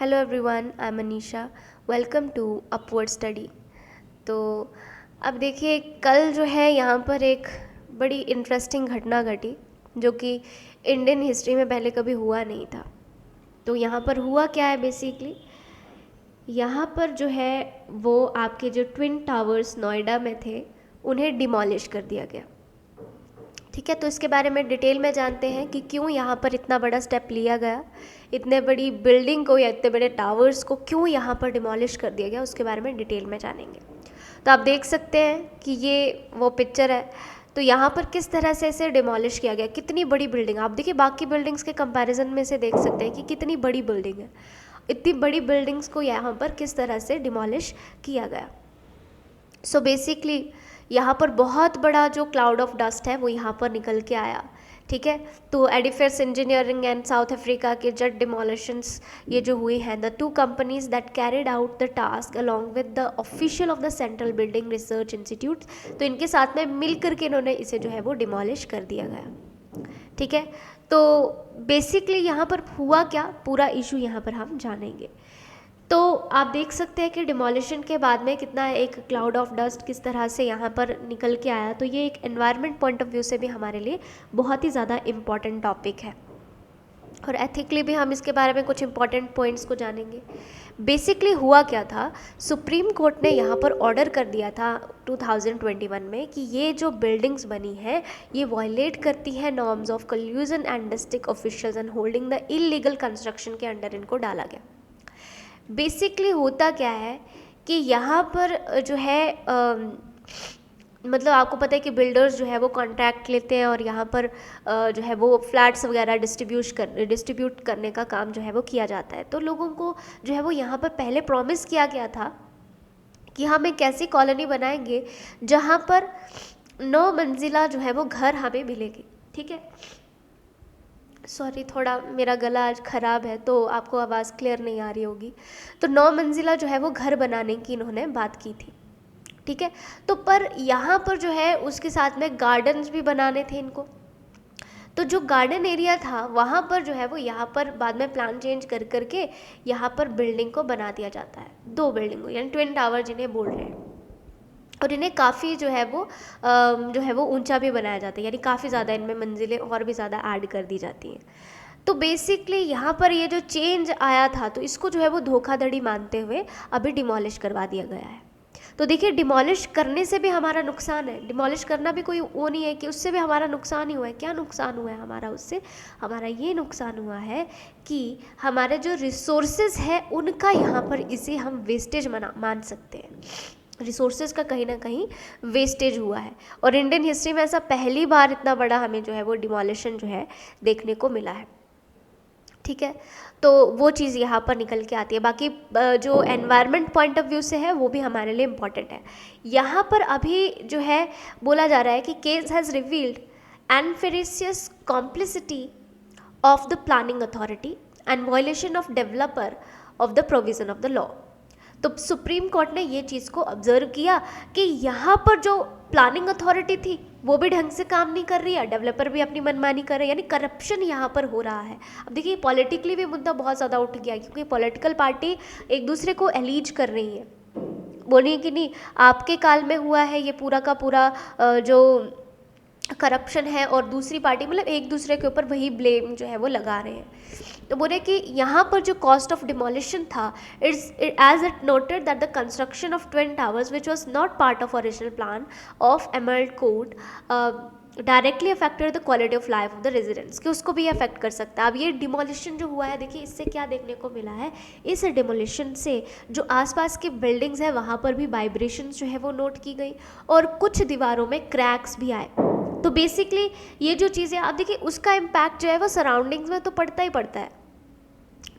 Hello everyone, I am Anisha. Welcome to upward study. तो अब देखिए, कल जो है यहाँ पर एक बड़ी इंटरेस्टिंग घटना घटी जो कि इंडियन हिस्ट्री में पहले कभी हुआ नहीं था। तो यहाँ पर हुआ क्या है बेसिकली, यहाँ पर जो है वो आपके जो ट्विन टावर्स नोएडा में थे उन्हें डिमोलिश कर दिया गया। ठीक है, तो इसके बारे में डिटेल में जानते हैं कि क्यों यहाँ पर इतना बड़ा स्टेप लिया गया, इतने बड़ी बिल्डिंग को या इतने बड़े टावर्स को क्यों यहाँ पर डिमोलिश कर दिया गया, उसके बारे में डिटेल में जानेंगे। तो आप देख सकते हैं कि ये वो पिक्चर है। तो यहाँ पर किस तरह से इसे डिमोलिश किया गया, कितनी बड़ी बिल्डिंग, आप देखिए बाकी बिल्डिंग्स के कंपैरिजन में से देख सकते हैं कि कितनी बड़ी बिल्डिंग है। इतनी बड़ी बिल्डिंग्स को यहाँ पर किस तरह से डिमोलिश किया गया। सो बेसिकली यहाँ पर बहुत बड़ा जो क्लाउड ऑफ डस्ट है वो यहाँ पर निकल के आया। ठीक है, तो Edifice engineering and south Africa के जेट डिमोलिशंस ये जो हुई हैं, the two companies that carried out the task along with the official of the central building research institute, तो इनके साथ में मिल करके इन्होंने इसे जो है वो डिमोलिश कर दिया गया। ठीक है, तो बेसिकली यहाँ पर हुआ क्या, पूरा इशू यहाँ पर हम जानेंगे। तो आप देख सकते हैं कि डिमोलिशन के बाद में कितना एक क्लाउड ऑफ डस्ट किस तरह से यहाँ पर निकल के आया। तो ये एक एनवायरनमेंट पॉइंट ऑफ व्यू से भी हमारे लिए बहुत ही ज़्यादा इम्पॉर्टेंट टॉपिक है, और एथिकली भी हम इसके बारे में कुछ इंपॉर्टेंट पॉइंट्स को जानेंगे। बेसिकली हुआ क्या था, सुप्रीम कोर्ट ने यहाँ पर ऑर्डर कर दिया था 2021 में कि ये जो बिल्डिंग्स बनी हैं ये वायलेट करती हैं norms of कल्यूजन and district officials and holding the illegal construction के अंडर इनको डाला गया। बेसिकली होता क्या है कि यहाँ पर जो है मतलब आपको पता है कि बिल्डर्स जो है वो कॉन्ट्रैक्ट लेते हैं और यहाँ पर जो है वो फ्लैट्स वगैरह डिस्ट्रीब्यूट करने का काम जो है वो किया जाता है। तो लोगों को जो है वो यहाँ पर पहले प्रॉमिस किया गया था कि हम एक ऐसी कॉलोनी बनाएंगे जहाँ पर 9 मंजिला जो है वो घर हमें मिलेगी। ठीक है, सॉरी थोड़ा मेरा गला आज ख़राब है तो आपको आवाज़ क्लियर नहीं आ रही होगी। तो 9 मंजिला जो है वो घर बनाने की इन्होंने बात की थी। ठीक है, तो पर यहाँ पर जो है उसके साथ में गार्डन्स भी बनाने थे इनको। तो जो गार्डन एरिया था वहाँ पर जो है वो यहाँ पर बाद में प्लान चेंज कर करके यहाँ पर बिल्डिंग को बना दिया जाता है, 2 बिल्डिंग यानी ट्विन टावर जिन्हें बोल रहे हैं। और इन्हें काफ़ी जो है वो ऊंचा भी बनाया जाता है, यानी काफ़ी ज़्यादा इनमें मंजिलें और भी ज़्यादा ऐड कर दी जाती हैं। तो बेसिकली यहाँ पर ये जो चेंज आया था तो इसको जो है वो धोखाधड़ी मानते हुए अभी डिमोलिश करवा दिया गया है। तो देखिए, डिमोलिश करने से भी हमारा नुकसान है, डिमोलिश करना भी कोई वो नहीं है कि उससे भी हमारा नुकसान ही हुआ है। क्या नुकसान हुआ है हमारा उससे, हमारा ये नुकसान हुआ है कि हमारे जो रिसोर्सेज है उनका यहाँ पर इसे हम वेस्टेज मान सकते हैं। रिसोर्सेज का कहीं ना कहीं वेस्टेज हुआ है, और इंडियन हिस्ट्री में ऐसा पहली बार इतना बड़ा हमें जो है वो डिमोलिशन जो है देखने को मिला है। ठीक है, तो वो चीज़ यहाँ पर निकल के आती है। बाकी जो एनवायरनमेंट पॉइंट ऑफ व्यू से है वो भी हमारे लिए इम्पॉर्टेंट है। यहाँ पर अभी जो है बोला जा रहा है कि case has revealed nefarious complicity of the planning authority and violation of developer of the provision of the law. तो सुप्रीम कोर्ट ने ये चीज़ को ऑब्जर्व किया कि यहाँ पर जो प्लानिंग अथॉरिटी थी वो भी ढंग से काम नहीं कर रही है, डेवलपर भी अपनी मनमानी कर रहे हैं, यानी करप्शन यहाँ पर हो रहा है। अब देखिए, पॉलिटिकली भी मुद्दा बहुत ज़्यादा उठ गया क्योंकि पॉलिटिकल पार्टी एक दूसरे को एलीज कर रही है, बोल रही है कि नहीं आपके काल में हुआ है ये पूरा का पूरा जो करप्शन है, और दूसरी पार्टी मतलब एक दूसरे के ऊपर वही ब्लेम जो है वो लगा रहे हैं। तो बोले कि यहाँ पर जो कॉस्ट ऑफ डिमोलिशन था, as it noted that the construction of twin towers which was not part of original plan of Emerald Court directly affected the quality of life of the residents, कि उसको भी affect कर सकता है। अब ये demolition जो हुआ है, देखिए इससे क्या देखने को मिला है, इस डिमोलिशन से जो आसपास की बिल्डिंग्स है वहाँ पर भी वाइब्रेशंस जो है वो नोट की गई, और कुछ दीवारों में क्रैक्स भी आए। तो बेसिकली ये जो चीज़ें आप देखिए उसका इम्पैक्ट जो है वो सराउंडिंग्स में तो पड़ता ही पड़ता है।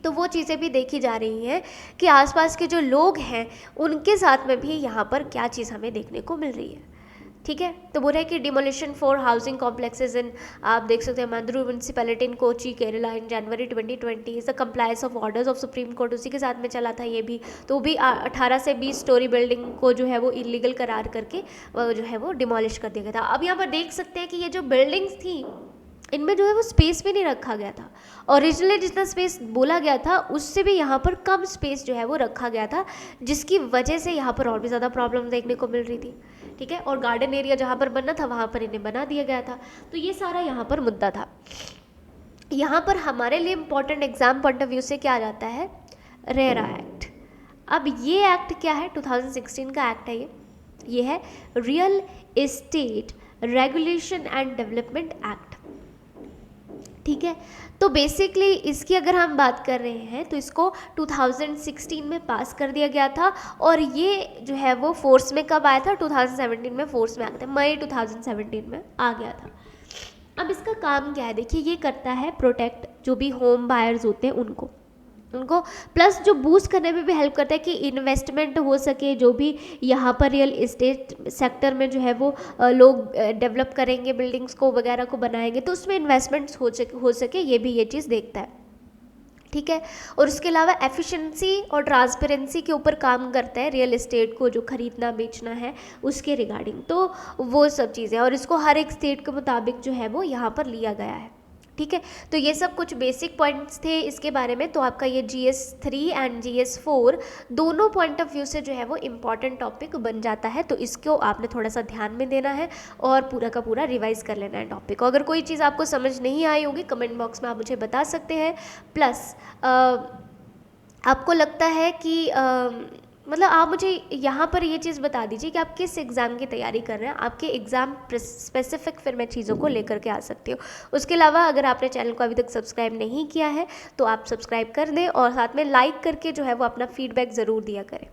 तो वो चीज़ें भी देखी जा रही हैं कि आसपास के जो लोग हैं उनके साथ में भी यहाँ पर क्या चीज़ हमें देखने को मिल रही है। ठीक है, तो बोल रहे हैं कि demolition for housing complexes in, आप देख सकते हैं, मंदरू municipality in Kochi Kerala in January 2020 is the compliance of orders of supreme court, उसी के साथ में चला था ये भी। तो भी 18 से 20 स्टोरी बिल्डिंग को जो है वो इलीगल करार करके जो है वो डिमोलिश कर दिया गया था। अब यहाँ पर देख सकते हैं कि ये जो बिल्डिंग्स थी इनमें जो है वो स्पेस भी नहीं रखा गया था। ओरिजिनली जितना स्पेस बोला गया था उससे भी यहाँ पर कम स्पेस जो है वो रखा गया था, जिसकी वजह से यहाँ पर और भी ज़्यादा प्रॉब्लम देखने को मिल रही थी। ठीक है, और गार्डन एरिया जहाँ पर बनना था वहाँ पर इन्हें बना दिया गया था। तो ये सारा यहाँ पर मुद्दा था। यहाँ पर हमारे लिए important exam point of view से क्या आ जाता है, रेरा एक्ट। अब ये एक्ट क्या है, 2016 का एक्ट है ये है real estate regulation and development act. ठीक है, तो बेसिकली इसकी अगर हम बात कर रहे हैं तो इसको 2016 में पास कर दिया गया था, और ये जो है वो फोर्स में कब आया था, 2017 में फोर्स में आया था, मई 2017 में आ गया था। अब इसका काम क्या है, देखिए ये करता है प्रोटेक्ट जो भी होम बायर्स होते हैं उनको प्लस जो बूस्ट करने में भी हेल्प करता है कि इन्वेस्टमेंट हो सके, जो भी यहाँ पर रियल एस्टेट सेक्टर में जो है वो लोग डेवलप करेंगे, बिल्डिंग्स को वगैरह को बनाएंगे, तो उसमें इन्वेस्टमेंट्स हो सके, ये भी ये चीज़ देखता है। ठीक है, और उसके अलावा एफिशिएंसी और ट्रांसपेरेंसी के ऊपर काम करता है रियल एस्टेट को जो खरीदना बेचना है उसके रिगार्डिंग, तो वो सब चीज़ें, और इसको हर एक स्टेट के मुताबिक जो है वो यहाँ पर लिया गया है। ठीक है, तो ये सब कुछ बेसिक पॉइंट्स थे इसके बारे में। तो आपका ये GS3 एंड GS4 दोनों पॉइंट ऑफ व्यू से जो है वो इम्पॉर्टेंट टॉपिक बन जाता है, तो इसको आपने थोड़ा सा ध्यान में देना है और पूरा का पूरा रिवाइज कर लेना है टॉपिक को। अगर कोई चीज़ आपको समझ नहीं आई होगी कमेंट बॉक्स में आप मुझे बता सकते हैं। प्लस आपको लगता है कि मतलब आप मुझे यहाँ पर ये चीज़ बता दीजिए कि आप किस एग्ज़ाम की तैयारी कर रहे हैं, आपके एग्ज़ाम स्पेसिफिक फिर मैं चीज़ों को लेकर के आ सकती हूँ। उसके अलावा अगर आपने चैनल को अभी तक सब्सक्राइब नहीं किया है तो आप सब्सक्राइब कर दें, और साथ में लाइक करके जो है वो अपना फीडबैक ज़रूर दिया करें।